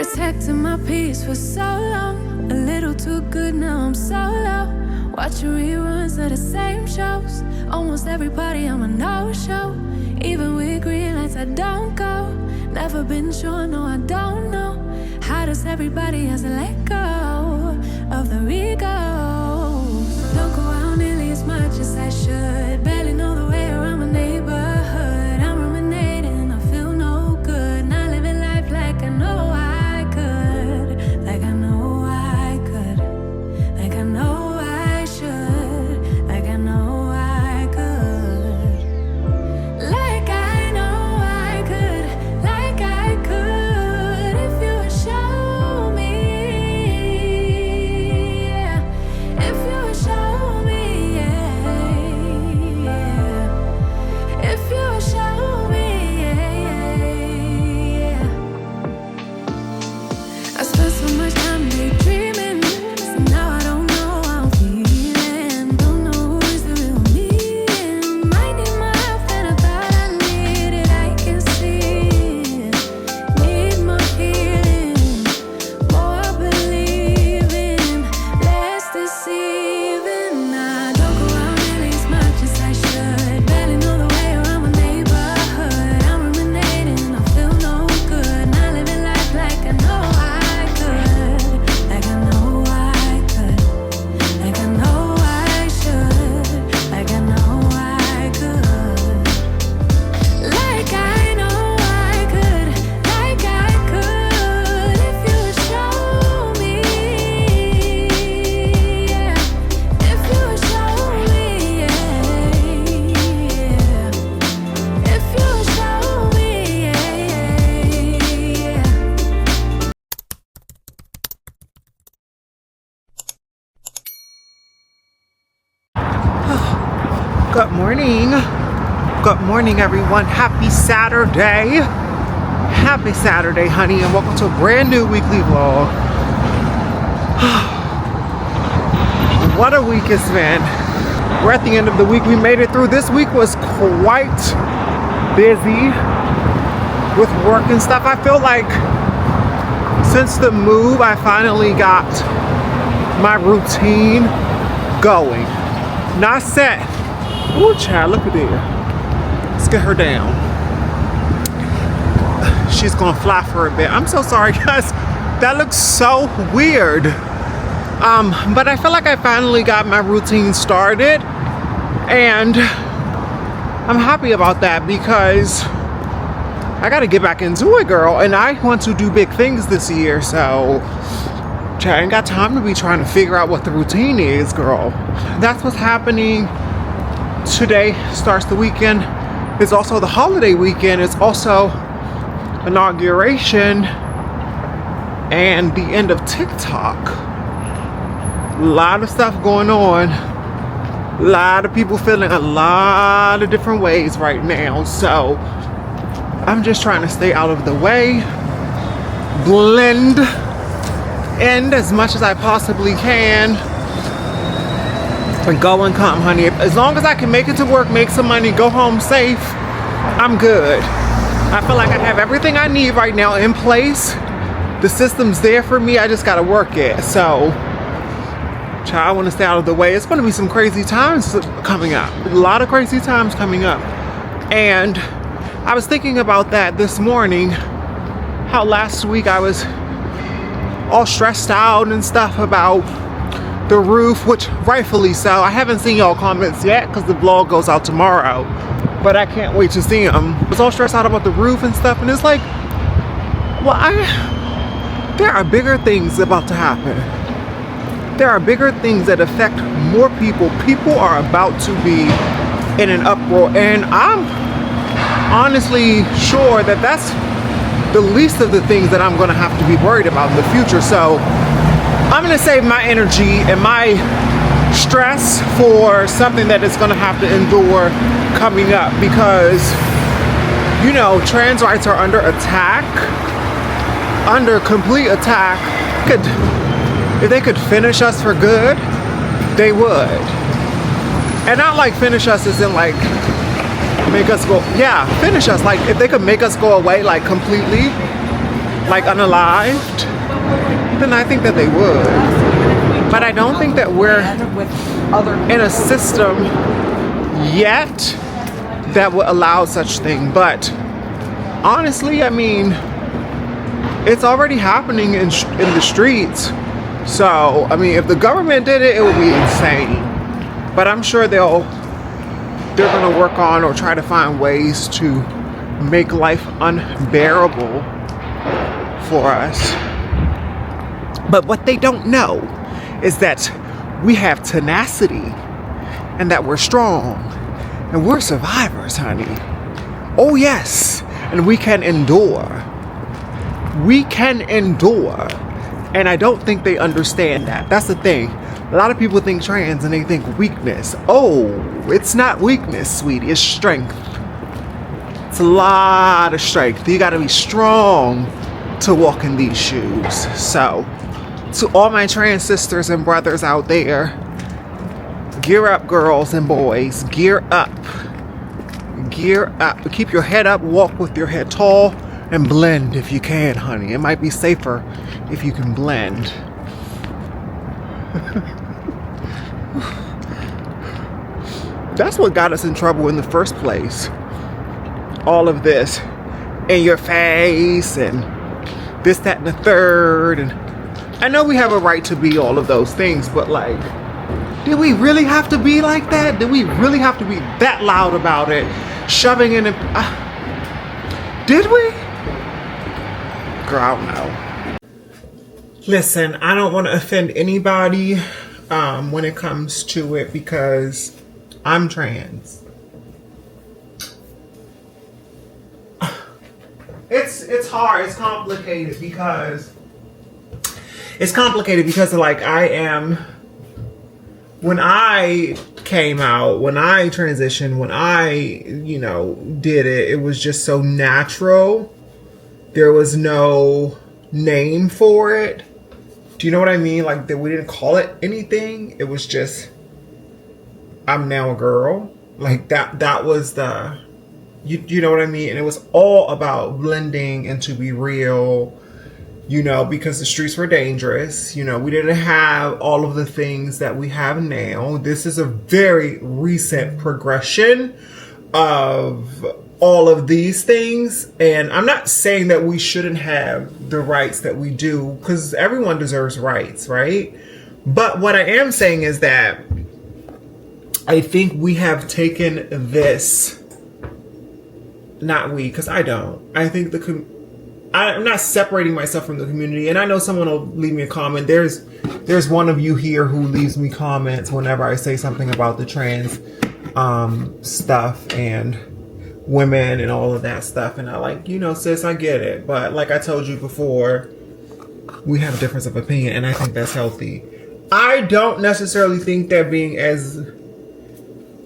Protecting my peace for so long, a little too good, now I'm solo. Watching reruns of the same shows. Almost every party I'm a no-show. Even with green lights I don't go. Never been sure, no I don't know. How does everybody else let go of their egos? Don't go out nearly as much as I should. Barely know the way around my neighborhood. I'm ruminating, I feel no good. Not living life like I know I could. Like I know I could. Like I know I should. Like I know I could. Like I know I could. Like I could. If you would show me, yeah. If you would show me, yeah, yeah. If you would show me, yeah, yeah. I spent so much time daydreaming, so now I don't know how I'm feeling. Don't know who's the real me. Might need my help than I thought I needed. I can see it. Need more healing, more believing, less deceiving. I don't go out nearly as much as I should. Barely know the way around my neighborhood. I'm ruminating, I feel no good. Not living life like I know I could. Like I know I could. Like I know I should. Like I know I could. Like I know I could. Like I could. If you would show me, yeah. If you would show me, yeah, yeah. If you would show me, yeah, yeah. Good morning. Good morning, everyone. Happy Saturday. Happy Saturday, honey, and welcome to a brand new weekly vlog. What a week it's been. We're at the end of the week. We made it through. This week was quite busy with work and stuff. I feel like since the move, I finally got my routine going. Not set. Ooh, child, look at there. Let's get her down. She's gonna fly for a bit. I'm so sorry, guys. That looks so weird. But I feel like I finally got my routine started, and I'm happy about that because I gotta get back into it, girl. And I want to do big things this year, so I ain't got time to be trying to figure out what the routine is, girl. That's what's happening. Today starts the weekend. It's also the holiday weekend. It's also inauguration and the end of TikTok. A lot of stuff going on. A lot of people feeling a lot of different ways right now. So I'm just trying to stay out of the way, blend in as much as I possibly can, and go and come, honey. As long as I can make it to work, make some money, go home safe, I'm good. I feel like I have everything I need right now in place. The system's there for me. I just gotta work it. So, child, I want to stay out of the way. It's going to be some crazy times coming up. A lot of crazy times coming up. And I was thinking about that this morning. How last week I was all stressed out and stuff about the roof, which rightfully so. I haven't seen y'all comments yet because the vlog goes out tomorrow, but I can't wait to see them. I was all stressed out about the roof and stuff, and it's like, well, there are bigger things about to happen. There are bigger things that affect more people. People are about to be in an uproar, and I'm honestly sure that that's the least of the things that I'm going to have to be worried about in the future. So I'm going to save my energy and my stress for something that is going to have to endure coming up, because, you know, trans rights are under attack, under complete attack. If they could finish us for good, they would. And not like finish us as in like make us go, yeah, finish us. Like if they could make us go away like completely, like unalived, then I think that they would. But I don't think that we're in a system yet that would allow such thing. But honestly, I mean, it's already happening in the streets. So, I mean, if the government did it, it would be insane. But I'm sure they're going to work on or try to find ways to make life unbearable for us. But what they don't know is that we have tenacity and that we're strong and we're survivors, honey. Oh yes, and we can endure. We can endure. And I don't think they understand that. That's the thing. A lot of people think trans and they think weakness. Oh, it's not weakness, sweetie. It's strength. It's a lot of strength. You gotta be strong to walk in these shoes. So, to all my trans sisters and brothers out there, gear up, girls and boys. Gear up. Gear up. Keep your head up. Walk with your head tall. And blend if you can, honey. It might be safer if you can blend. That's what got us in trouble in the first place. All of this in your face and this, that, and the third. And I know we have a right to be all of those things, but like, did we really have to be like that? Did we really have to be that loud about it? Shoving in it? Did we? Girl, I don't know. Listen, I don't want to offend anybody when it comes to it because I'm trans. It's hard. It's complicated because like I am. When I came out, when I transitioned, when I did it, it was just so natural. There was no name for it. Do you know what I mean? Like that we didn't call it anything. It was just, I'm now a girl. Like that was the, you know what I mean? And it was all about blending and to be real, because the streets were dangerous. We didn't have all of the things that we have now. This is a very recent progression of all of these things. And I'm not saying that we shouldn't have the rights that we do, because everyone deserves rights, right? But what I am saying is that I think we have taken this, not we, because I don't. I think I'm not separating myself from the community. And I know someone will leave me a comment. There's one of you here who leaves me comments whenever I say something about the trans stuff and women and all of that stuff. And I like, sis, I get it. But like I told you before, we have a difference of opinion, and I think that's healthy. I don't necessarily think that being as,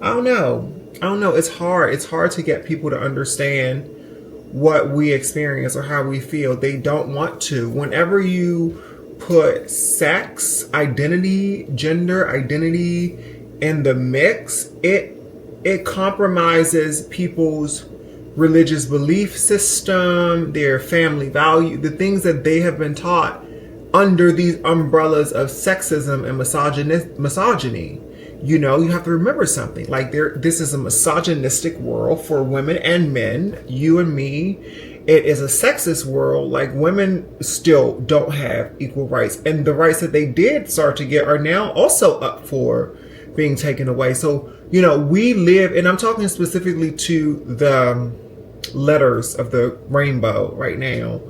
I don't know. It's hard. It's hard to get people to understand what we experience or how we feel. They don't want to. Whenever you put sex, identity, gender identity in the mix, it compromises people's religious belief system, their family value, the things that they have been taught under these umbrellas of sexism and misogyny. You have to remember something. Like this is a misogynistic world for women and men, you and me. It is a sexist world. Like women still don't have equal rights. And the rights that they did start to get are now also up for being taken away. So, we live, and I'm talking specifically to the letters of the rainbow right now.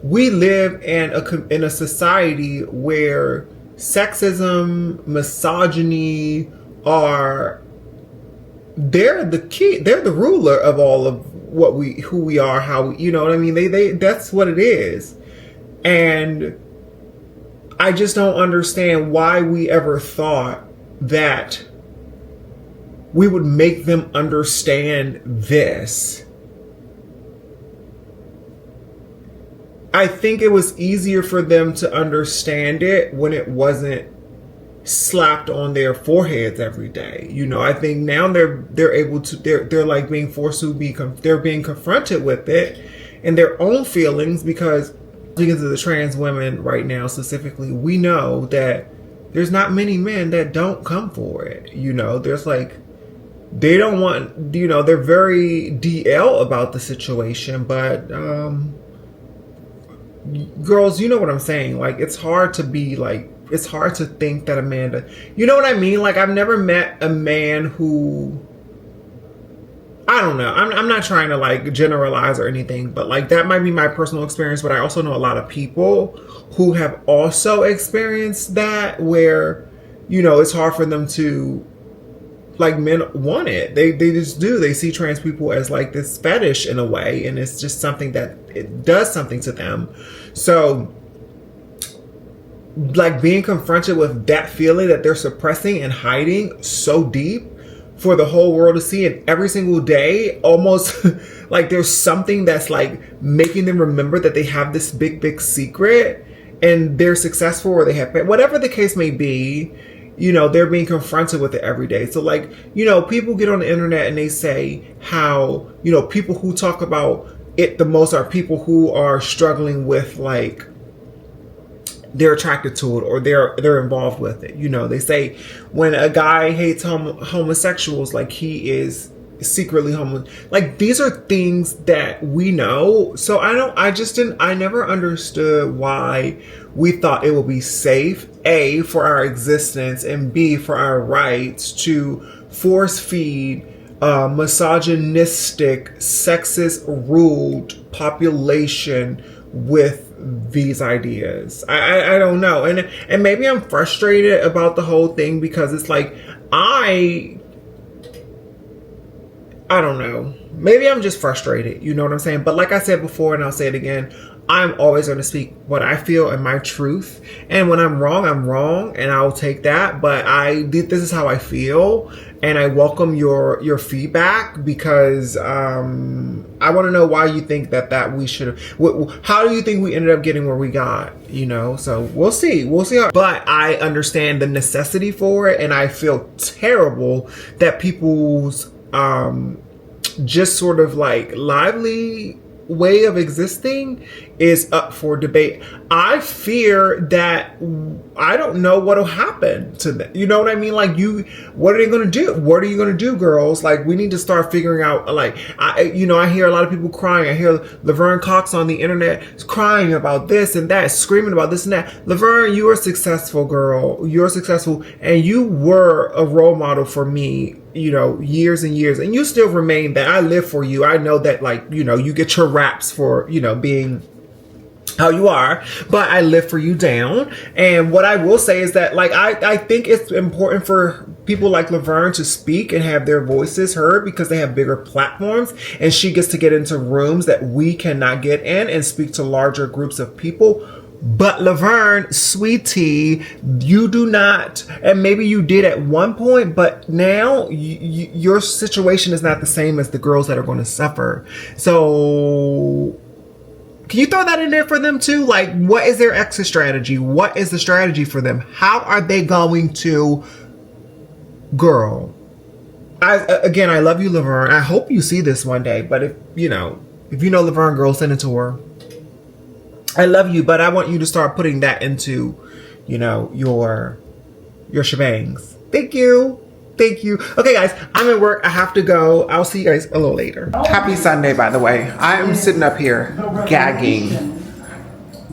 We live in a society where sexism, misogyny they're the key. They're the ruler of all of who we are, how we, you know what I mean? They that's what it is. And I just don't understand why we ever thought that we would make them understand this. I think it was easier for them to understand it when it wasn't slapped on their foreheads every day. I think now they're able to, they're like being forced to they're being confronted with it and their own feelings, because Speaking to the trans women right now specifically, we know that there's not many men that don't come for it. You know, there's like, they don't want, you know, they're very DL about the situation, but girls, you know what I'm saying? Like, it's hard to be like, it's hard to think that a man, you know what I mean? Like, I've never met a man who, I don't know. I'm not trying to like generalize or anything, but like that might be my personal experience. But I also know a lot of people who have also experienced that where, you know, it's hard for them to, like, men want it. They just do. They see trans people as like this fetish in a way. And it's just something that it does something to them. So like being confronted with that feeling that they're suppressing and hiding so deep for the whole world to see, and every single day, almost like there's something that's like making them remember that they have this big secret and they're successful, or they have, whatever the case may be, you know, they're being confronted with it every day. So like, you know, people get on the internet and they say how, you know, people who talk about it the most are people who are struggling with like, they're attracted to it or they're involved with it. You know, they say when a guy hates homosexuals, like he is secretly like these are things that we know. So I never understood why we thought it would be safe, A, for our existence, and B, for our rights to force feed misogynistic, sexist ruled population with these ideas. I don't know. And maybe I'm frustrated about the whole thing because it's like, I don't know. Maybe I'm just frustrated. You know what I'm saying? But like I said before, and I'll say it again, I'm always going to speak what I feel and my truth. And when I'm wrong, and I'll take that. But this is how I feel, and I welcome your feedback because I want to know why you think that we should have. How do you think we ended up getting where we got? You know, so we'll see. But I understand the necessity for it, and I feel terrible that people's just sort of like lively way of existing is up for debate. I fear that I don't know what'll happen to them. You know what I mean? Like, what are they going to do? What are you going to do, girls? Like, we need to start figuring out, like, I hear a lot of people crying. I hear Laverne Cox on the internet crying about this and that, screaming about this and that. Laverne, you are successful, girl. You're successful, and you were a role model for me, you know, years and years, and you still remain that. I live for you. I know that, like, you know, you get your raps for, you know, being how you are, but I live for you down. And what I will say is that, like, I think it's important for people like Laverne to speak and have their voices heard because they have bigger platforms, and she gets to get into rooms that we cannot get in and speak to larger groups of people. But Laverne, sweetie, you do not, and maybe you did at one point, but now your situation is not the same as the girls that are going to suffer. So can you throw that in there for them too? Like, what is their exit strategy? What is the strategy for them? How are they going to, girl? I love you, Laverne. I hope you see this one day, but if you know Laverne, girl, send it to her. I love you, but I want you to start putting that into, you know, your shebangs. Thank you. Okay, guys, I'm at work. I have to go. I'll see you guys a little later. Happy Sunday, by the way. I am sitting up here gagging.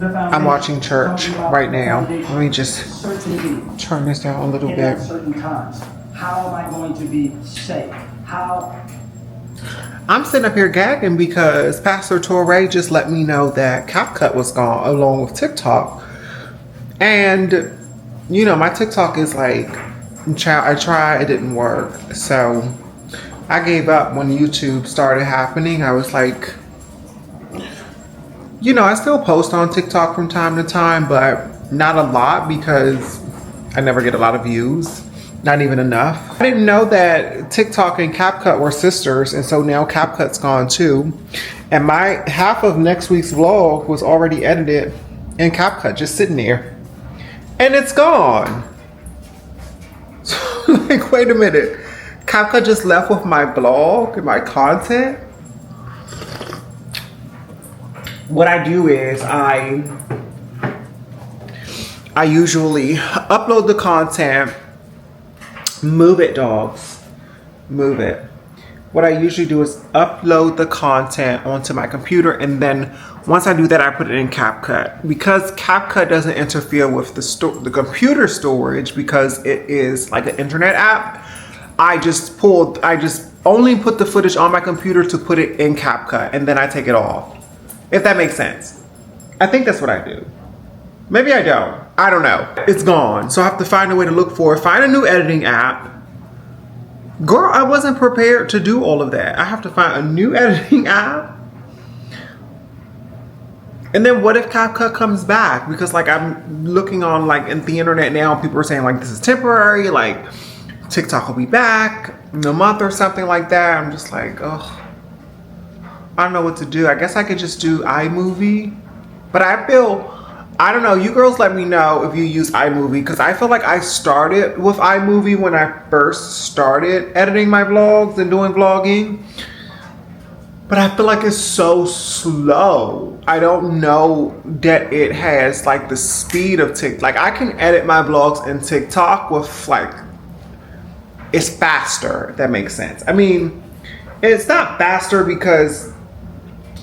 I'm watching church right now. Let me just turn this down a little bit. How am I going to be safe? I'm sitting up here gagging because Pastor Torre just let me know that CapCut was gone along with TikTok. And, you know, my TikTok is like, I tried, it didn't work. So I gave up when YouTube started happening. I was like, you know, I still post on TikTok from time to time, but not a lot because I never get a lot of views. Not even enough. I didn't know that TikTok and CapCut were sisters, and so now CapCut's gone too. And my half of next week's vlog was already edited in CapCut, just sitting there. And it's gone. So, like, wait a minute. CapCut just left with my blog and my content? what I do is I usually upload the content. Move it, dogs. Move it. What I usually do is upload the content onto my computer, and then once I do that, I put it in CapCut. Because CapCut doesn't interfere with the computer storage because it is like an internet app, I just only put the footage on my computer to put it in CapCut, and then I take it off. If that makes sense. I think that's what I do. Maybe I don't. I don't know. It's gone. So I have to find a way to look for it. Find a new editing app. Girl, I wasn't prepared to do all of that. I have to find a new editing app. And then what if CapCut comes back? Because like I'm looking on like in the internet now, people are saying like this is temporary, like TikTok will be back in a month or something like that. I'm just like, oh, I don't know what to do. I guess I could just do iMovie. But I don't know, you girls let me know if you use iMovie, because I feel like I started with iMovie when I first started editing my vlogs and doing vlogging. But I feel like it's so slow. I don't know that it has like the speed of TikTok. Like I can edit my vlogs in TikTok with like, it's faster, if that makes sense. I mean, it's not faster because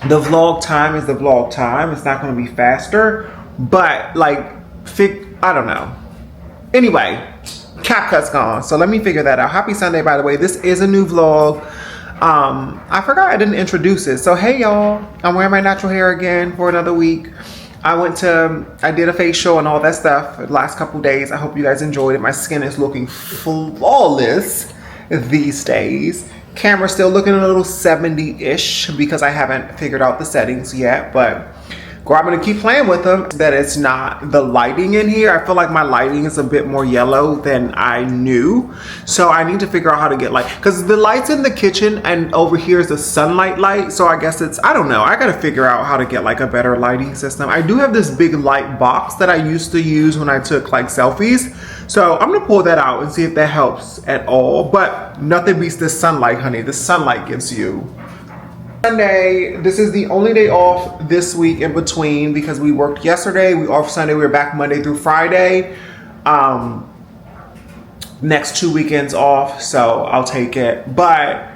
the vlog time is the vlog time. It's not gonna be faster. But like, I don't know. Anyway, CapCut's gone. So let me figure that out. Happy Sunday, by the way. This is a new vlog. I forgot I didn't introduce it. So hey y'all, I'm wearing my natural hair again for another week. I did a facial and all that stuff the last couple days. I hope you guys enjoyed it. My skin is looking flawless these days. Camera's still looking a little 70-ish because I haven't figured out the settings yet, but girl, I'm gonna keep playing with them. That it's not the lighting in here. I feel like my lighting is a bit more yellow than I knew. So I need to figure out how to get light, because the light's in the kitchen and over here is the sunlight light. So I guess I don't know. I gotta figure out how to get like a better lighting system. I do have this big light box that I used to use when I took like selfies. So I'm gonna pull that out and see if that helps at all. But nothing beats the sunlight, honey. The sunlight gives you. Sunday, this is the only day off this week in between because we worked yesterday, we off Sunday, we were back Monday through Friday. Next 2 weekends off, so I'll take it. But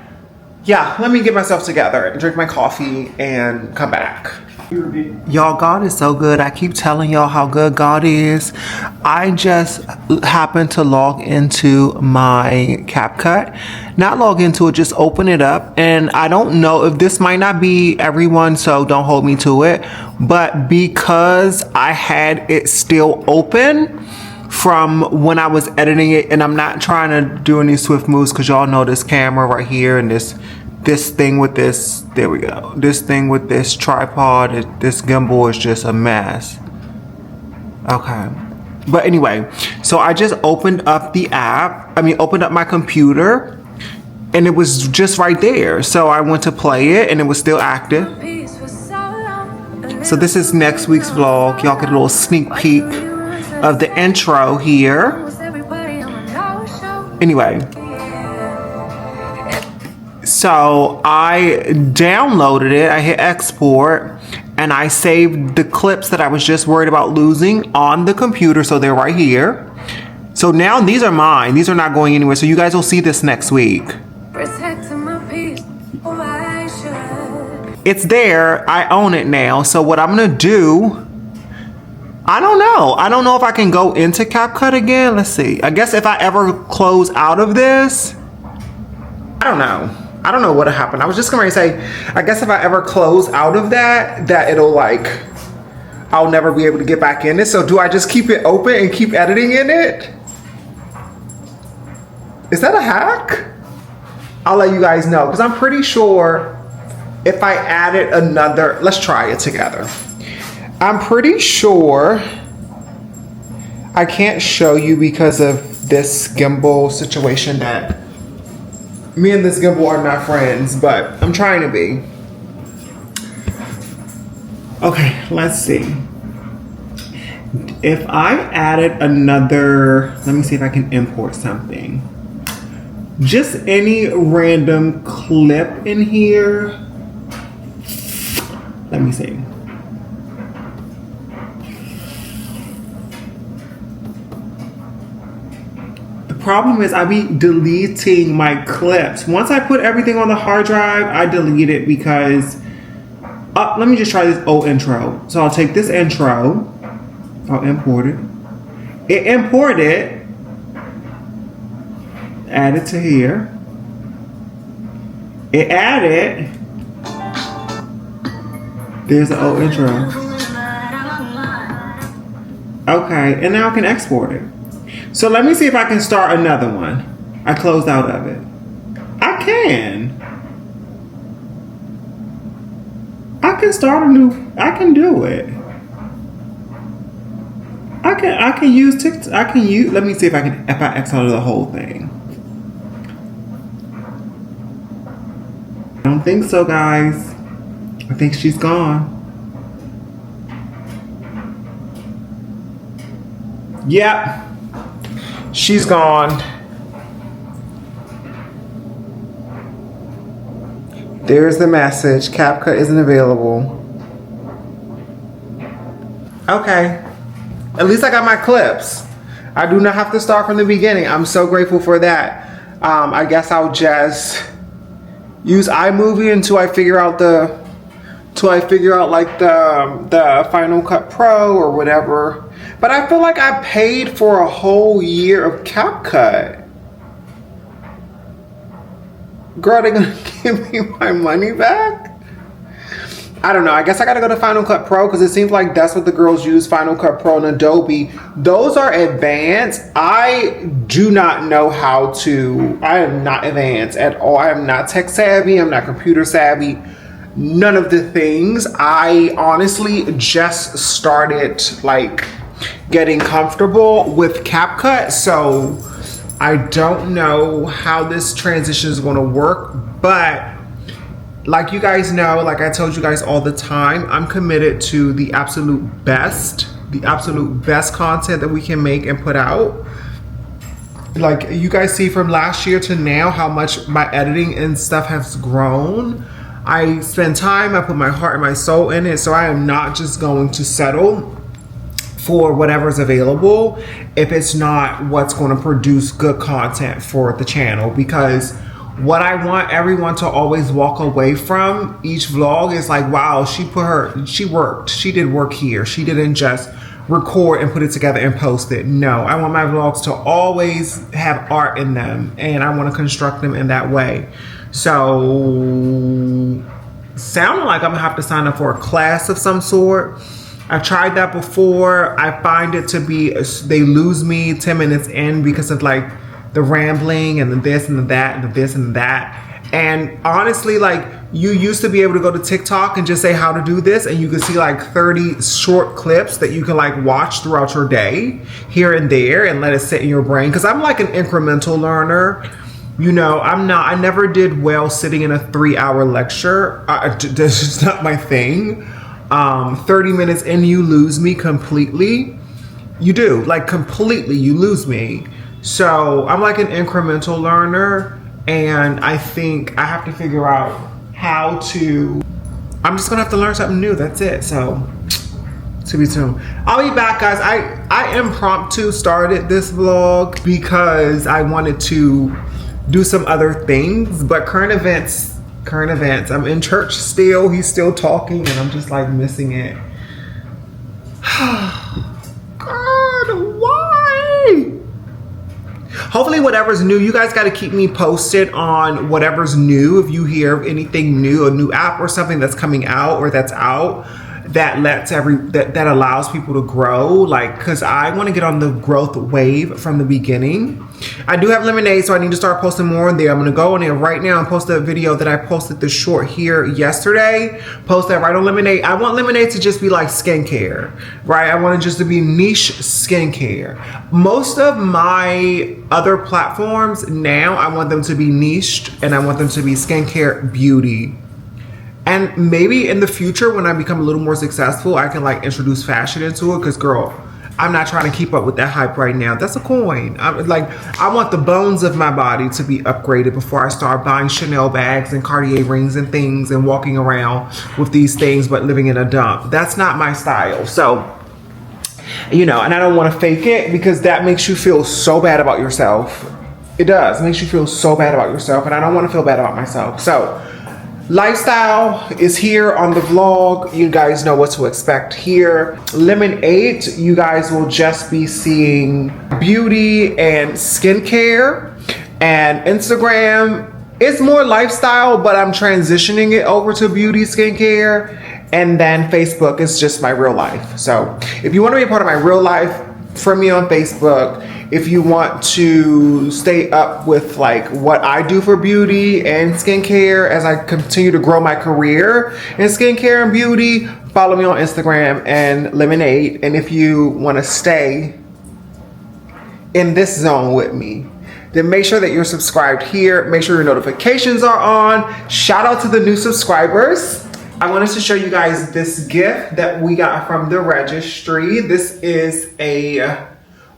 yeah, let me get myself together and drink my coffee and come back. Y'all, God is so good. I keep telling y'all how good God is. I just happened to log into my CapCut. Not log into it, just open it up. And I don't know if this might not be everyone, so don't hold me to it. But because I had it still open from when I was editing it, and I'm not trying to do any swift moves because y'all know this camera right here and this thing with this, there we go. This thing with this tripod, this gimbal is just a mess. Okay. But anyway, so I just opened up the app. Opened up my computer and it was just right there. So I went to play it and it was still active. So this is next week's vlog. Y'all get a little sneak peek of the intro here. Anyway. So I downloaded it, I hit export, and I saved the clips that I was just worried about losing on the computer, so they're right here. So now these are mine, these are not going anywhere, so you guys will see this next week. It's there, I own it now, so what I'm gonna do, I don't know if I can go into CapCut again, let's see. I guess if I ever close out of this, I don't know what'll happen. I was just gonna say, I guess if I ever close out of that it'll like, I'll never be able to get back in it. So do I just keep it open and keep editing in it? Is that a hack? I'll let you guys know, because I'm pretty sure if I added another, let's try it together. I'm pretty sure I can't show you because of this gimbal situation that me and this gimbal are not friends, but I'm trying to be. Okay, let's see. If I added another, let me see if I can import something. Just any random clip in here. Let me see. problem is I be deleting my clips. Once I put everything on the hard drive, I delete it because, let me just try this old intro. So I'll take this intro, I'll import it. It imported, add it to here. It added, there's the old intro. Okay, and now I can export it. So let me see if I can start another one. I closed out of it. I can start a new, I can do it. I can use TikTok, let me see if I export the whole thing. I don't think so, guys. I think she's gone. Yep. She's gone. There's the message. CapCut isn't available. Okay. At least I got my clips. I do not have to start from the beginning. I'm so grateful for that. I guess I'll just use iMovie until I figure out like the Final Cut Pro or whatever. But I feel like I paid for a whole year of CapCut. Girl, they gonna give me my money back? I don't know. I guess I gotta go to Final Cut Pro because it seems like that's what the girls use, Final Cut Pro and Adobe. Those are advanced. I do not know how to, I am not advanced at all. I am not tech savvy. I'm not computer savvy. None of the things. I honestly just started like getting comfortable with CapCut, so I don't know how this transition is going to work, but like you guys know, like I told you guys all the time, I'm committed to the absolute best content that we can make and put out. Like you guys see from last year to now how much my editing and stuff has grown. I spend time, I put my heart and my soul in it, so I am not just going to settle for whatever's available if it's not what's going to produce good content for the channel, because what I want everyone to always walk away from each vlog is like, wow, she worked, she did work here. She didn't just record and put it together and post it. No, I want my vlogs to always have art in them, and I want to construct them in that way. So sounding like I'm gonna have to sign up for a class of some sort. I've tried that before. I find it to be, they lose me 10 minutes in because of like the rambling and the this and the that and the this and that. And honestly, like you used to be able to go to TikTok and just say how to do this, and you could see like 30 short clips that you can like watch throughout your day here and there and let it sit in your brain. Cause I'm like an incremental learner. You know, I never did well sitting in a 3-hour lecture. That's just not my thing. 30 minutes in, you lose me completely. You do, like completely, you lose me. So I'm like an incremental learner, and I think I have to figure out how to, I'm just gonna have to learn something new, that's it. So to be tuned. I'll be back, guys. I impromptu started this vlog because I wanted to do some other things, but current events. I'm in church still. He's still talking, and I'm just like missing it. God, why? Hopefully whatever's new, you guys got to keep me posted on whatever's new. If you hear of anything new, a new app or something that's coming out or that's out, that lets that allows people to grow, like, because I want to get on the growth wave from the beginning. I do have Lemonade, so I need to start posting more on there. I'm going to go on there right now and post a video that I posted the short here yesterday. Post that right on Lemonade. I want Lemonade to just be like skincare, right? I want it just to be niche skincare. Most of my other platforms now, I want them to be niched, and I want them to be skincare, beauty. And maybe in the future, when I become a little more successful, I can like introduce fashion into it. Because girl, I'm not trying to keep up with that hype right now. That's a coin. I want the bones of my body to be upgraded before I start buying Chanel bags and Cartier rings and things and walking around with these things, but living in a dump. That's not my style. So, you know, and I don't want to fake it because that makes you feel so bad about yourself. It does. It makes you feel so bad about yourself, and I don't want to feel bad about myself. So, lifestyle is here on the vlog. You guys know what to expect here. Lemonade, you guys will just be seeing beauty and skincare. And Instagram is more lifestyle, but I'm transitioning it over to beauty, skincare. And then Facebook is just my real life. So if you want to be a part of my real life, friend me on Facebook. If you want to stay up with like what I do for beauty and skincare as I continue to grow my career in skincare and beauty, follow me on Instagram and Lemonade. And if you want to stay in this zone with me, then make sure that you're subscribed here. Make sure your notifications are on. Shout out to the new subscribers. I wanted to show you guys this gift that we got from the registry. This is a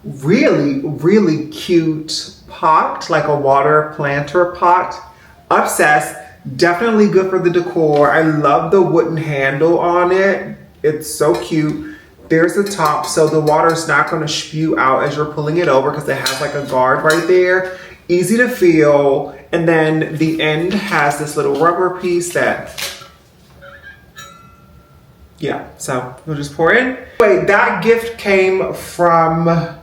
really, really cute pot, like a water planter pot. Obsessed. Definitely good for the decor. I love the wooden handle on it. It's so cute. There's the top, so the water is not going to spew out as you're pulling it over because it has like a guard right there. Easy to feel. And then the end has this little rubber piece that, yeah, so we'll just pour in. Wait, that gift came from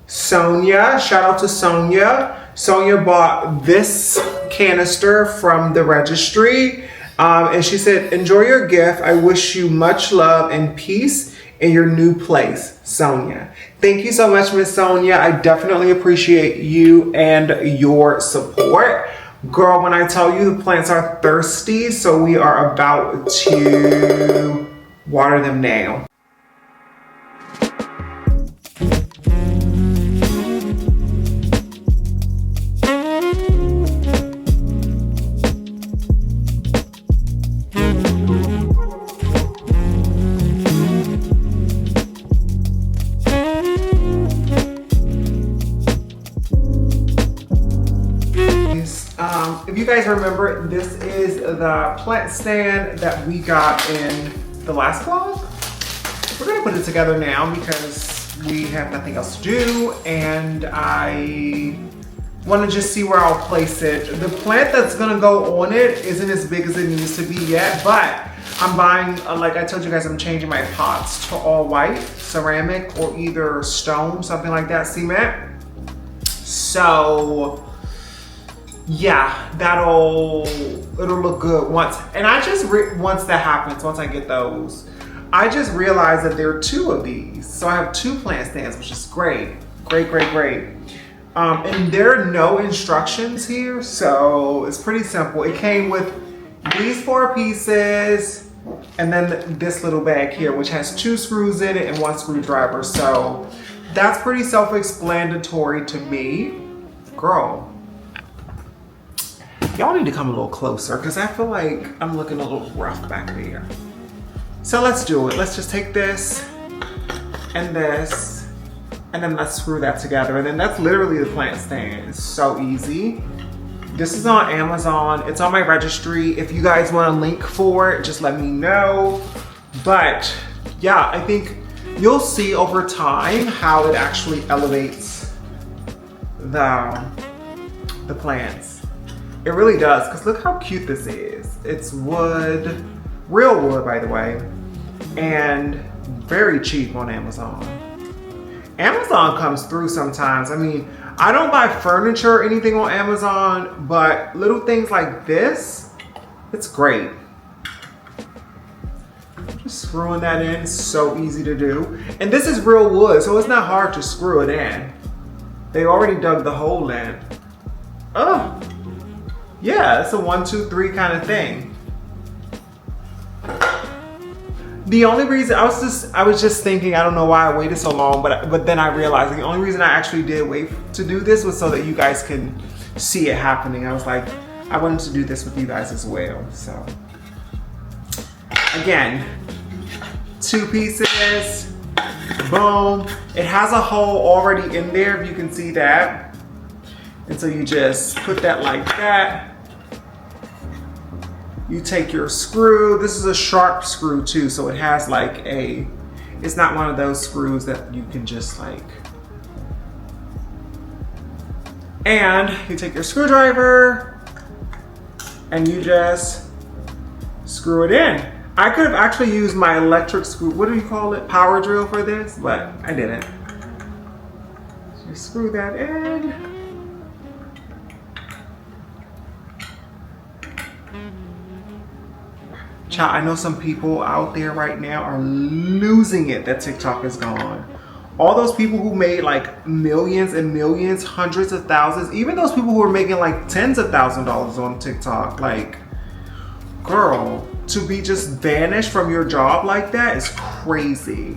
Sonia. Shout out to Sonia. Sonia bought this canister from the registry. And she said, enjoy your gift. I wish you much love and peace in your new place, Sonia. Thank you so much, Miss Sonia. I definitely appreciate you and your support. Girl, when I tell you the plants are thirsty, so we are about to water them now. If you guys remember, this is the plant stand that we got in the last vlog. We're gonna put it together now because we have nothing else to do, and I want to just see where I'll place it. The plant that's gonna go on it isn't as big as it needs to be yet, but I'm buying, like I told you guys, I'm changing my pots to all white ceramic or either stone, something like that, cement. So yeah, it'll look good once. And I just, once that happens, once I get those, I just realized that there are two of these. So I have two plant stands, which is great. Great, great, great. And there are no instructions here, so it's pretty simple. It came with these 4 pieces, and then this little bag here, which has 2 screws in it and 1 screwdriver. So that's pretty self-explanatory to me. Girl, y'all need to come a little closer because I feel like I'm looking a little rough back there. So let's do it. Let's just take this, and then let's screw that together. And then that's literally the plant stand. It's so easy. This is on Amazon. It's on my registry. If you guys want a link for it, just let me know. But yeah, I think you'll see over time how it actually elevates the plants. It really does, because look how cute this is. It's wood, real wood by the way, and very cheap on Amazon. Amazon comes through sometimes. I mean, I don't buy furniture or anything on Amazon, but little things like this, it's great. Just screwing that in, so easy to do. And this is real wood, so it's not hard to screw it in. They already dug the hole in. Oh. Yeah, it's a 1, 2, 3 kind of thing. The only reason I was just thinking, I don't know why I waited so long, but then I realized the only reason I actually did wait to do this was so that you guys can see it happening. I was like, I wanted to do this with you guys as well. So again, 2 pieces, boom. It has a hole already in there, if you can see that. And so you just put that like that. You take your screw. This is a sharp screw too, so it has like it's not one of those screws that you can just like And you take your screwdriver and you just screw it in. I could have actually used my electric screw, what do you call it? Power drill for this, but I didn't. Just screw that in. Child, I know some people out there right now are losing it that TikTok is gone. All those people who made like millions and millions, hundreds of thousands, even those people who are making like tens of thousands of dollars on TikTok, like, girl, to be just vanished from your job like that is crazy,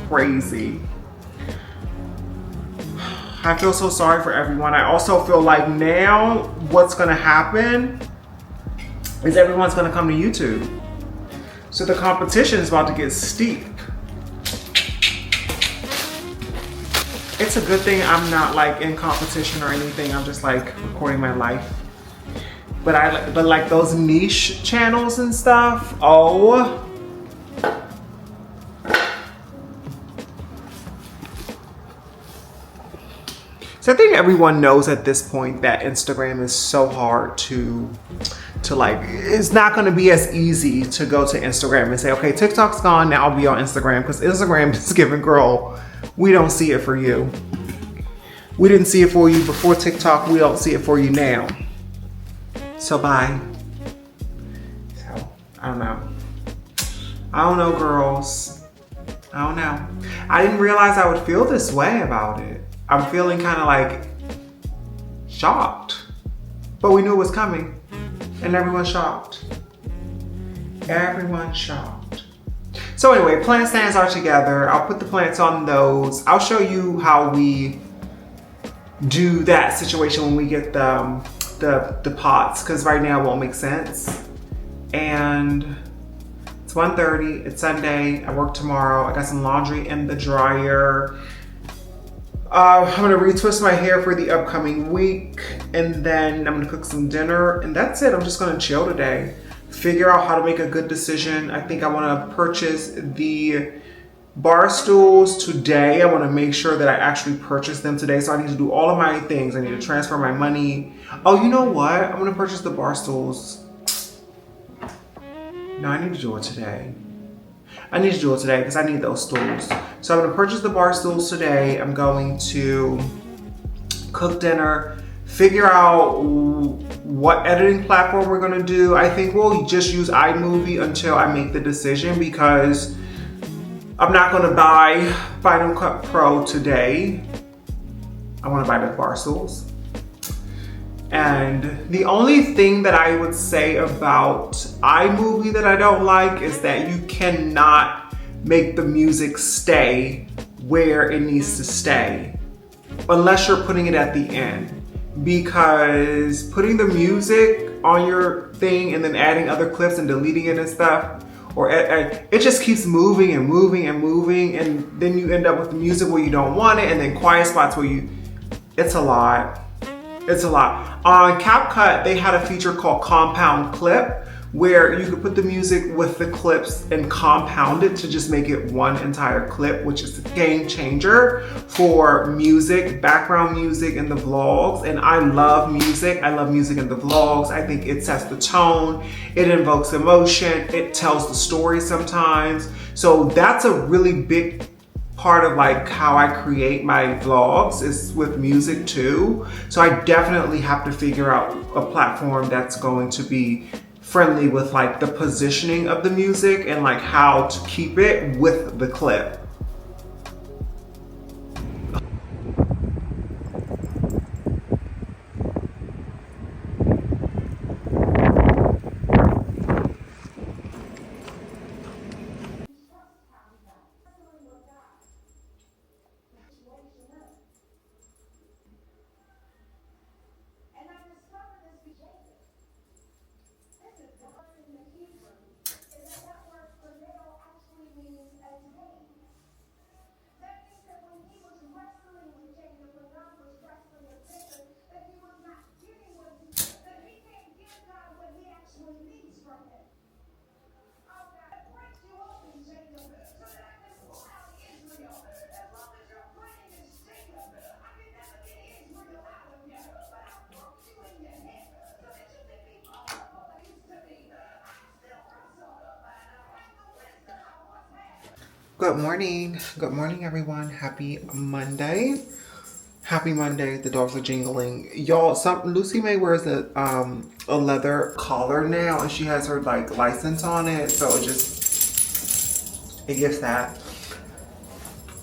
crazy. I feel so sorry for everyone. I also feel like now what's gonna happen is everyone's gonna come to YouTube. So the competition is about to get steep. It's a good thing I'm not like in competition or anything. I'm just like recording my life. But like those niche channels and stuff, oh. So I think everyone knows at this point that Instagram is so hard to like, it's not gonna be as easy to go to Instagram and say, okay, TikTok's gone, now I'll be on Instagram, because Instagram is giving, girl, we don't see it for you. We didn't see it for you before TikTok, we don't see it for you now. So bye. So, I don't know. I don't know, girls. I don't know. I didn't realize I would feel this way about it. I'm feeling kind of like shocked. But we knew it was coming. And everyone's shocked. Everyone's shocked. So anyway, plant stands are together. I'll put the plants on those. I'll show you how we do that situation when we get the pots, because right now it won't make sense. And it's 1:30, it's Sunday, I work tomorrow. I got some laundry in the dryer. I'm gonna retwist my hair for the upcoming week, and then I'm gonna cook some dinner, and that's it. I'm just gonna chill today. Figure out how to make a good decision. I think I wanna purchase the bar stools today. I wanna make sure that I actually purchase them today. So I need to do all of my things. I need to transfer my money. Oh, you know what? I'm gonna purchase the bar stools. No, I need to do it today. I need to do it today because I need those stools. So I'm gonna purchase the bar stools today. I'm going to cook dinner, figure out what editing platform we're gonna do. I think we'll just use iMovie until I make the decision, because I'm not gonna buy Final Cut Pro today. I wanna buy the bar stools. And the only thing that I would say about iMovie that I don't like is that you cannot make the music stay where it needs to stay, unless you're putting it at the end. Because putting the music on your thing and then adding other clips and deleting it and stuff, or it just keeps moving and moving and moving, and then you end up with the music where you don't want it, and then quiet spots where it's a lot. It's a lot. On CapCut, they had a feature called Compound Clip, where you could put the music with the clips and compound it to just make it one entire clip, which is a game changer for music, background music in the vlogs. And I love music. I love music in the vlogs. I think it sets the tone. It invokes emotion. It tells the story sometimes. So that's a really big part of like how I create my vlogs is with music too. So I definitely have to figure out a platform that's going to be friendly with like the positioning of the music and like how to keep it with the clip. Good morning. Good morning, everyone. Happy Monday. Happy Monday. The dogs are jingling. Y'all, Lucy May wears a leather collar now, and she has her like license on it, so it gives that.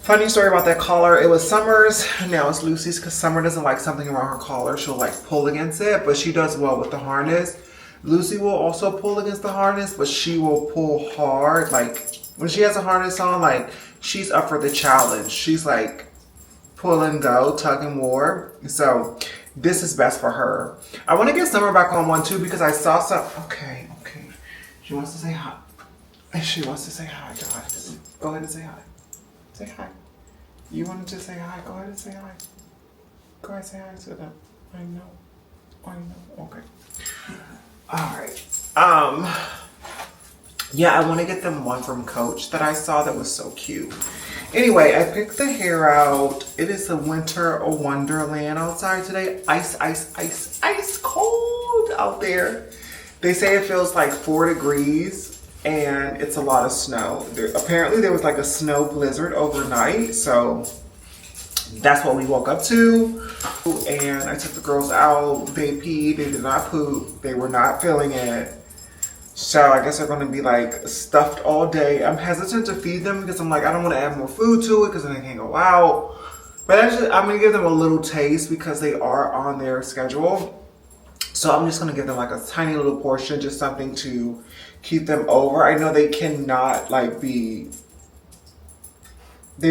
Funny story about that collar. It was Summer's, now it's Lucy's, because Summer doesn't like something around her collar. She'll like pull against it, but she does well with the harness. Lucy will also pull against the harness, but she will pull hard. Like when she has a harness on, like she's up for the challenge. She's like pull and go, tug and war. So this is best for her. I want to get Summer back on one too because I saw some. Okay. She wants to say hi. She wants to say hi, guys. Go ahead and say hi. Say hi. You wanted to say hi? Go ahead and say hi. Go ahead and say hi to them. I know. Okay. Alright. Yeah, I want to get them one from Coach that I saw that was so cute. Anyway, I picked the hair out. It is a winter wonderland outside today. Ice cold out there. They say it feels like 4 degrees. And it's a lot of snow. Apparently there was like a snow blizzard overnight, so that's what we woke up to. And I took the girls out. They peed. They did not poop. They were not feeling it. So I guess they're going to be like stuffed all day. I'm hesitant to feed them because I'm like, I don't want to add more food to it because then they can't go out. But I'm going to give them a little taste because they are on their schedule. So I'm just going to give them like a tiny little portion, just something to keep them over. I know they cannot like they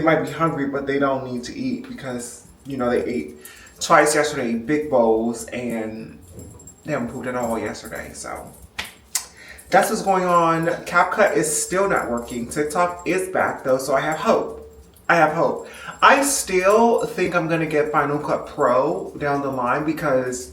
might be hungry, but they don't need to eat because, you know, they ate twice yesterday, big bowls, and they haven't pooped at all yesterday. So that's what's going on. CapCut is still not working. TikTok is back though, so I have hope. I still think I'm going to get Final Cut Pro down the line because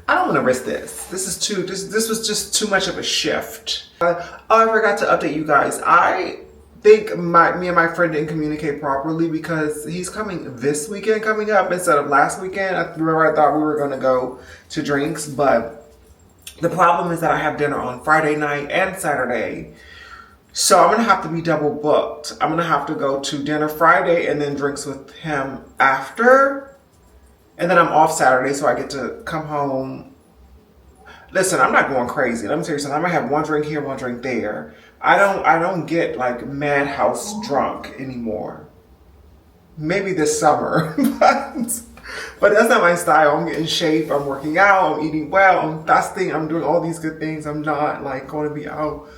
I don't want to risk this. This was just too much of a shift. Oh, I forgot to update you guys. I think me and my friend didn't communicate properly because he's coming this weekend coming up instead of last weekend. I thought we were going to go to drinks, but the problem is that I have dinner on Friday night and Saturday. So I'm going to have to be double booked. I'm going to have to go to dinner Friday and then drinks with him after. And then I'm off Saturday, so I get to come home. Listen, I'm not going crazy. Let me tell you something. I might have one drink here, one drink there. I don't get like madhouse drunk anymore. Maybe this summer, but that's not my style. I'm getting in shape. I'm working out. I'm eating well. I'm fasting. I'm doing all these good things. I'm not like going to be out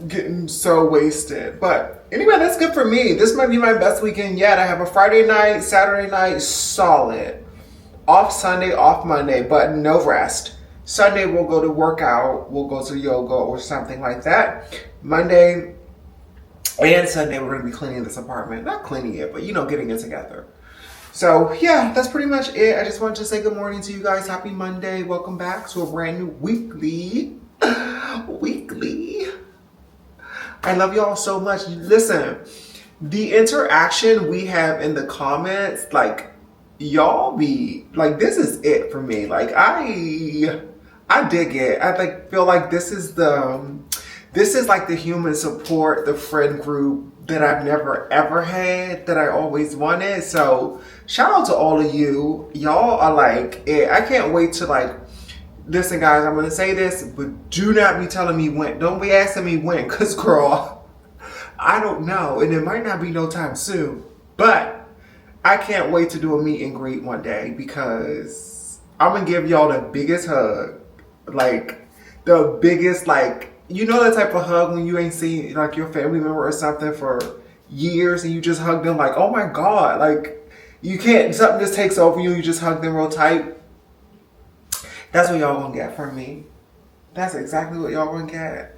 getting so wasted. But anyway, that's good for me. This might be my best weekend yet. I have a Friday night, Saturday night, solid. Off Sunday, off Monday, but no rest. Sunday we'll go to workout. We'll go to yoga or something like that. Monday and Sunday we're going to be cleaning this apartment. Not cleaning it, but you know, getting it together. So yeah, that's pretty much it. I just wanted to say good morning to you guys. Happy Monday. Welcome back to a brand new weekly. I love y'all so much. Listen, the interaction we have in the comments, like y'all be like, this is it for me. Like I dig it. I like feel like this is like the human support, the friend group that I've never ever had, that I always wanted. So shout out to all of you. Y'all are like it. I can't wait to like, listen guys, I'm going to say this, but do not be telling me when. Don't be asking me when, because girl, I don't know. And it might not be no time soon. But I can't wait to do a meet and greet one day because I'm going to give y'all the biggest hug. Like, the biggest, like, you know that type of hug when you ain't seen, like, your family member or something for years and you just hug them like, oh my God. Like, you can't, something just takes over you, you just hug them real tight. That's what y'all gonna get from me. That's exactly what y'all gonna get.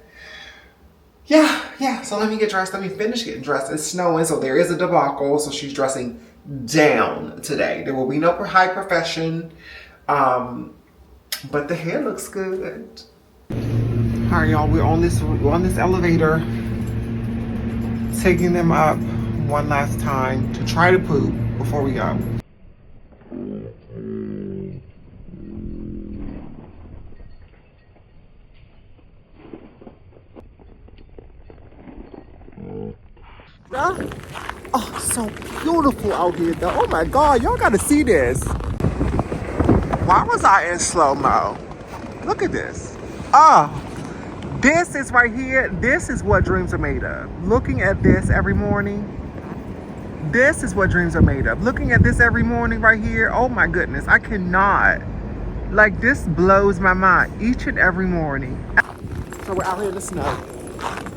Yeah. So let me get dressed. Let me finish getting dressed. It's snowing, so there is a debacle. So she's dressing down today. There will be no high profession. But the hair looks good. All right, y'all. We're on this elevator, taking them up one last time to try to poop before we go. Yeah. Oh, so beautiful out here though. Oh my God, y'all gotta see this. Why was I in slow-mo? Look at this. Oh, this is right here. This is what dreams are made of. Looking at this every morning. This is what dreams are made of. Looking at this every morning right here. Oh my goodness, I cannot. Like, this blows my mind each and every morning. So we're out here in the snow.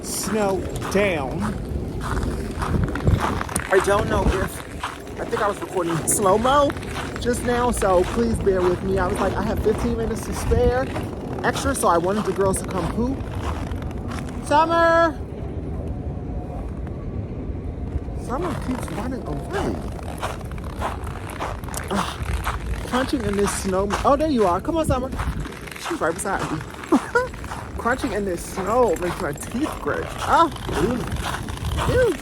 Snow down. I don't know if, I think I was recording slow-mo just now, so please bear with me. I was like, I have 15 minutes to spare extra, so I wanted the girls to come poop. Summer! Summer keeps running away. Crunching in this snow. Oh, there you are. Come on, Summer. She's right beside me. Crunching in this snow makes my teeth grit. Ah, ew.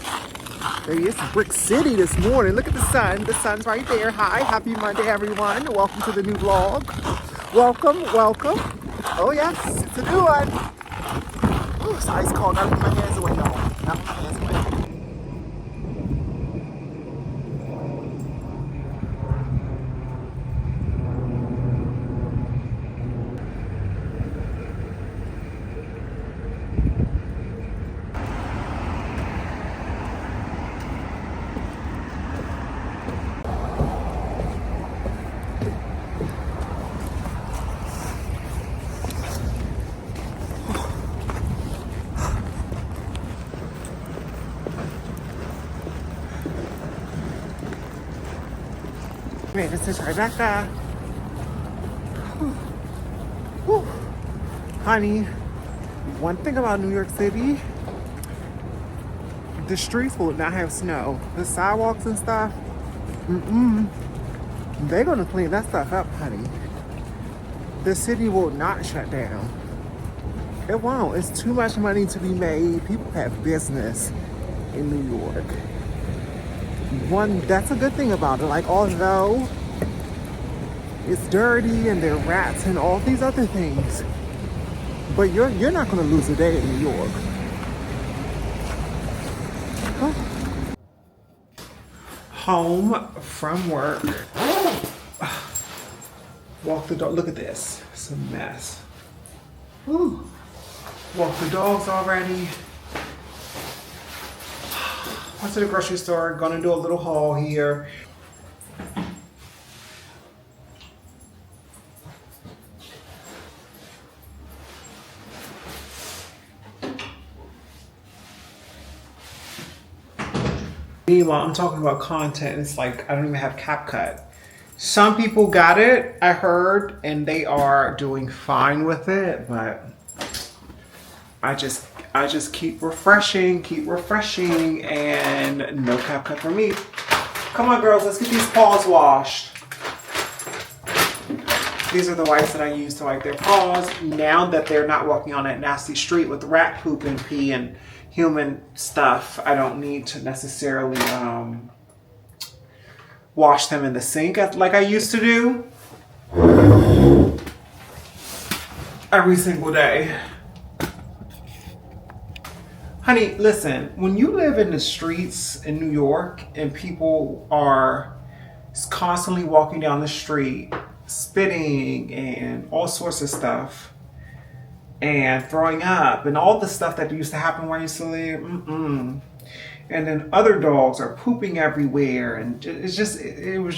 There he is, Brick City this morning. Look at the sun. The sun's right there. Hi, happy Monday, everyone. Welcome to the new vlog. Welcome, welcome. Oh yes, it's a new one. Oh, it's ice cold. Gotta put my hands away, y'all. Gotta put my hands away. Wait, this is Rebecca. Whew. Honey, one thing about New York City, the streets will not have snow. The sidewalks and stuff, they're gonna clean that stuff up, honey. The city will not shut down. It won't. It's too much money to be made. People have business in New York. That's a good thing about it. Like, although it's dirty and there are rats and all these other things, but you're not gonna lose a day in New York. Huh? Home from work. Walk the dog. Look at this. It's a mess. Whew. Walk the dogs already. Went to the grocery store. Gonna do a little haul here. Meanwhile, I'm talking about content. It's like I don't even have CapCut. Some people got it, I heard, and they are doing fine with it, but I just keep refreshing, and no CapCut for me. Come on, girls, let's get these paws washed. These are the wipes that I use to wipe their paws now that they're not walking on that nasty street with rat poop and pee and human stuff. I don't need to necessarily wash them in the sink like I used to do every single day. Honey, listen, when you live in the streets in New York and people are constantly walking down the street, spitting and all sorts of stuff, and throwing up and all the stuff that used to happen where I used to live, and then other dogs are pooping everywhere, and it was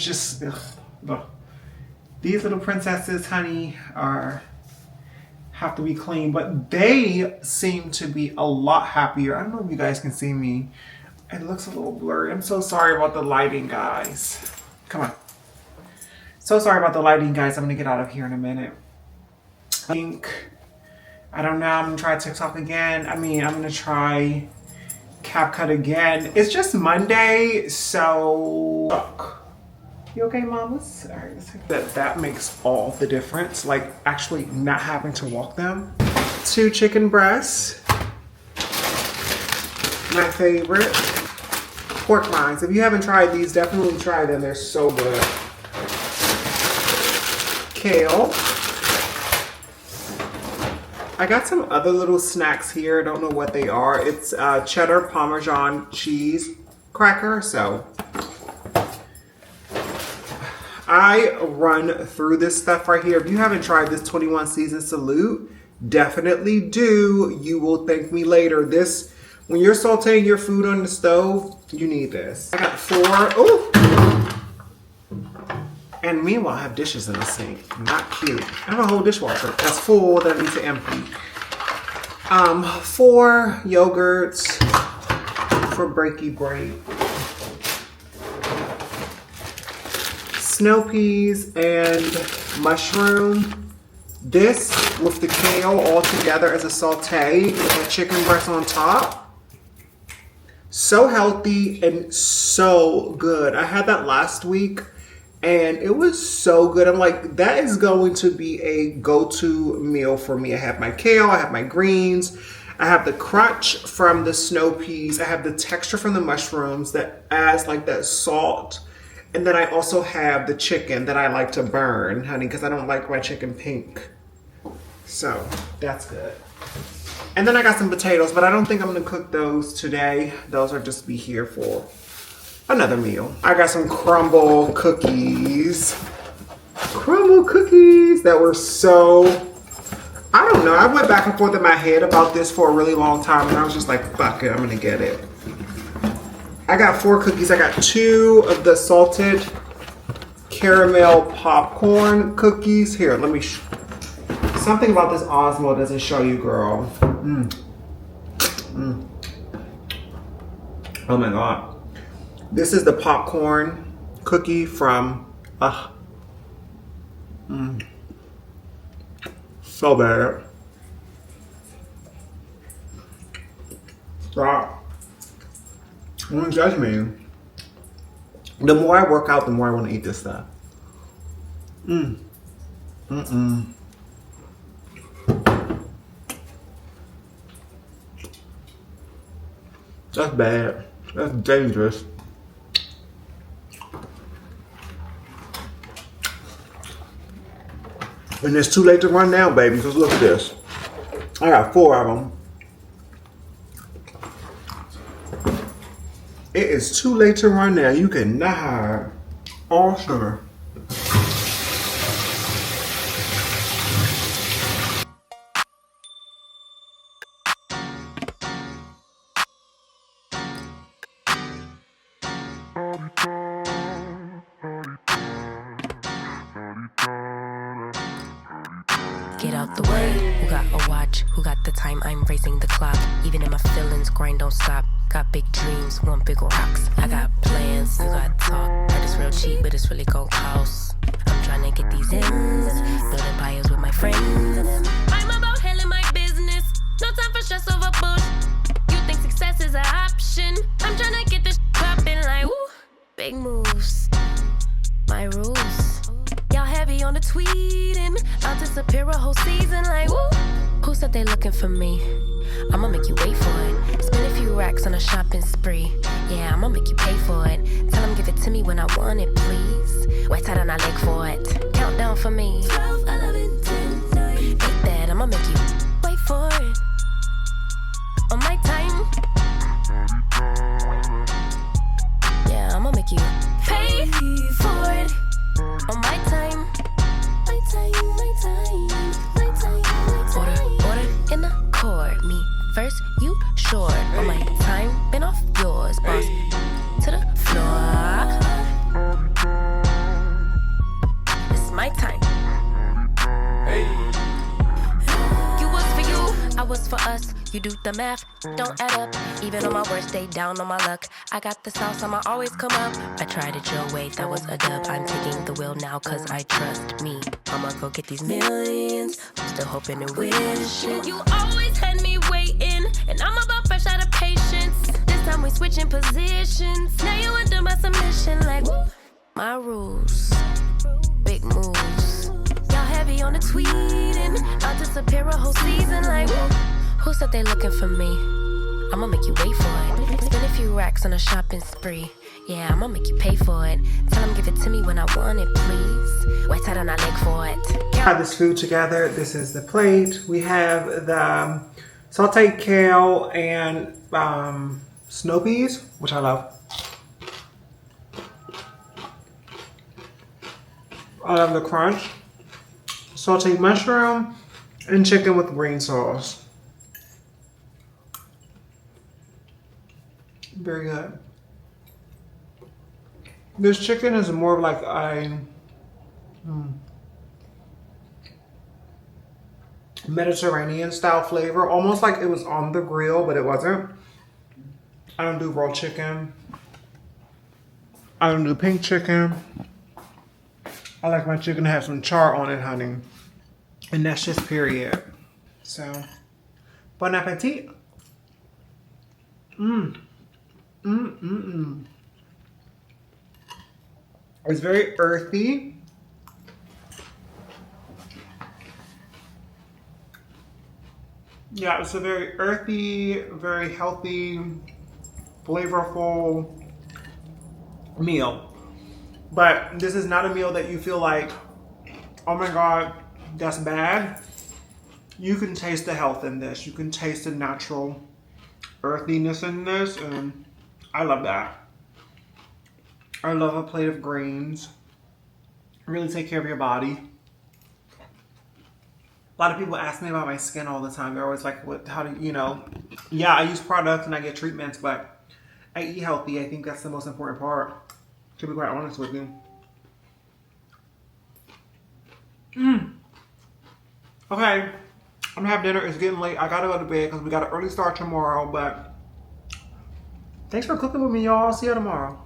just ugh. These little princesses, honey, have to be clean, but they seem to be a lot happier. I don't know if you guys can see me. It looks a little blurry. I'm so sorry about the lighting, guys. Come on. So sorry about the lighting, guys. I'm gonna get out of here in a minute. I don't know, I'm gonna try TikTok again. I'm gonna try CapCut again. It's just Monday, so you okay, mamas? All right, let's take that. That makes all the difference, like actually not having to walk them. 2 chicken breasts. My favorite. Pork rinds. If you haven't tried these, definitely try them. They're so good. Kale. I got some other little snacks here. I don't know what they are. It's cheddar Parmesan cheese cracker. So I run through this stuff right here. If you haven't tried this 21 Season Salute, definitely do. You will thank me later. This, when you're sauteing your food on the stove, you need this. I got 4. Oh. And meanwhile, I have dishes in the sink. Not cute. I have a whole dishwasher that's full that I need to empty. 4 yogurts for breaky break. Snow peas and mushroom. This with the kale all together as a saute with a chicken breast on top. So healthy and so good. I had that last week. And it was so good. I'm like, that is going to be a go-to meal for me. I have my kale, I have my greens, I have the crunch from the snow peas, I have the texture from the mushrooms that adds like that salt. And then I also have the chicken that I like to burn, honey, because I don't like my chicken pink. So that's good. And then I got some potatoes, but I don't think I'm gonna cook those today. Those are just be here for another meal. I got some crumble cookies. Crumble cookies that were so, I don't know. I went back and forth in my head about this for a really long time and I was just like, fuck it, I'm gonna get it. I got 4 cookies. I got 2 of the salted caramel popcorn cookies. Here, let me, something about this Osmo doesn't show you, girl. Oh my God. This is the popcorn cookie from, so bad. Stop. Don't judge me. The more I work out, the more I want to eat this stuff. That's bad. That's dangerous. And it's too late to run now, baby, because look at this. I got 4 of them. It is too late to run now. You cannot hide all sugar. Get out the way, who got a watch, who got the time, I'm raising the clock. Even in my feelings, grind don't stop. Got big dreams, want big rocks. I got plans, you got talk. Heard it's real cheap, but it's really gon' cost. I'm trying to get these ends, build empires with my friends. I'm about handling my business, no time for stress over bush. You think success is an option? I'm trying to get this poppin' like, woo, big moves, my rules. Y'all heavy on the tweeting, I'll disappear a whole season like, woo. Who said they looking for me? I'ma make you wait for it. Spend a few racks on a shopping spree. Yeah, I'ma make you pay for it. Tell them give it to me when I want it, please. Wait till I leg for it. Countdown for me. 12, 11, 10, 9. Hit that, I'ma make you wait for it. On my time. Yeah, I'ma make you pay for it. On my time. My time, my time, my time, my time. Order in the court. Me first, you short. On my time, been off yours. Boss to the floor. It's my time. You was for you, I was for us. You do the math, don't add up. Even on my worst day, down on my luck. I got the sauce, I'ma always come up. I tried it your way, that was a dub. I'm taking the wheel now, cause I trust me. I'ma go get these millions. I'm still hoping and wishing. You always had me waiting, and I'm about fresh out of patience. This time we switching positions. Now you under my submission, like, woo. My rules, big moves. Y'all heavy on the tweeting. I'll disappear a whole season, like, woo. Who said they looking for me? I'ma make you wait for it. Spend a few racks on a shopping spree. Yeah, I'ma make you pay for it. Tell him give it to me when I want it, please. Wait tight on that leg for it. Have this food together. This is the plate. We have the sauteed kale and snow peas, which I love. I love the crunch. Sauteed mushroom and chicken with green sauce. Very good. This chicken is more of like a Mediterranean style flavor, almost like it was on the grill, but it wasn't. I don't do raw chicken. I don't do pink chicken. I like my chicken to have some char on it, honey. And that's just period. So, bon appetit. It's very earthy. Yeah, it's a very earthy, very healthy, flavorful meal. But this is not a meal that you feel like, oh my God, that's bad. You can taste the health in this. You can taste the natural earthiness in this, and I love that. I love a plate of greens. Really take care of your body. A lot of people ask me about my skin all the time. They're always like, "What? How do you know?" Yeah, I use products and I get treatments, but I eat healthy. I think that's the most important part, to be quite honest with you. Okay, I'm gonna have dinner. It's getting late. I gotta go to bed because we got an early start tomorrow. But thanks for cooking with me, y'all. See you tomorrow.